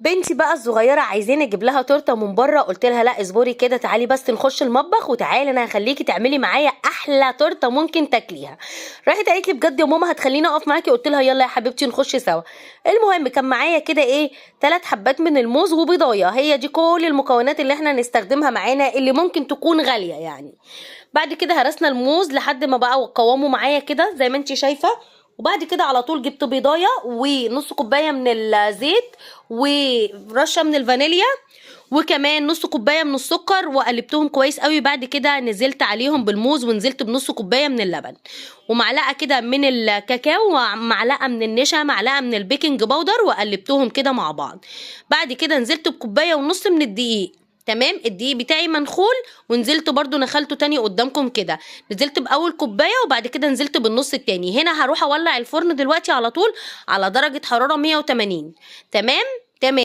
بنتي بقى الصغيره عايزاني اجيب لها تورته من بره، قلت لها لا اصبري كده، تعالي بس نخش المطبخ وتعالي انا هخليكي تعملي معايا احلى تورته ممكن تاكليها. راحت قالت لي بجد يا ماما هتخليني اقف معاكي؟ قلت لها يلا يا حبيبتي نخش سوا. المهم كان معايا كده ايه 3 حبات من الموز وبيضايه، هي دي كل المكونات اللي احنا نستخدمها معانا اللي ممكن تكون غاليه يعني. بعد كده هرسنا الموز لحد ما بقى قوامه معايا كده زي ما انت شايفه. وبعد كده على طول جبت بيضايه ونص كوبايه من الزيت ورشه من الفانيليا وكمان نص كوبايه من السكر وقلبتهم كويس قوي. بعد كده نزلت عليهم بالموز ونزلت بنص كوبايه من اللبن ومعلقه كده من الكاكاو ومعلقه من النشا معلقه من البيكنج باودر وقلبتهم كده مع بعض. بعد كده نزلت بكوبايه ونص من الدقيق. تمام، الدقيق بتاعي منخول ونزلت برضو نخلته تاني قدامكم كده. نزلت باول كوبايه وبعد كده نزلت بالنص التاني. هنا هروح اولع الفرن دلوقتي على طول على درجه حراره 180. تمام.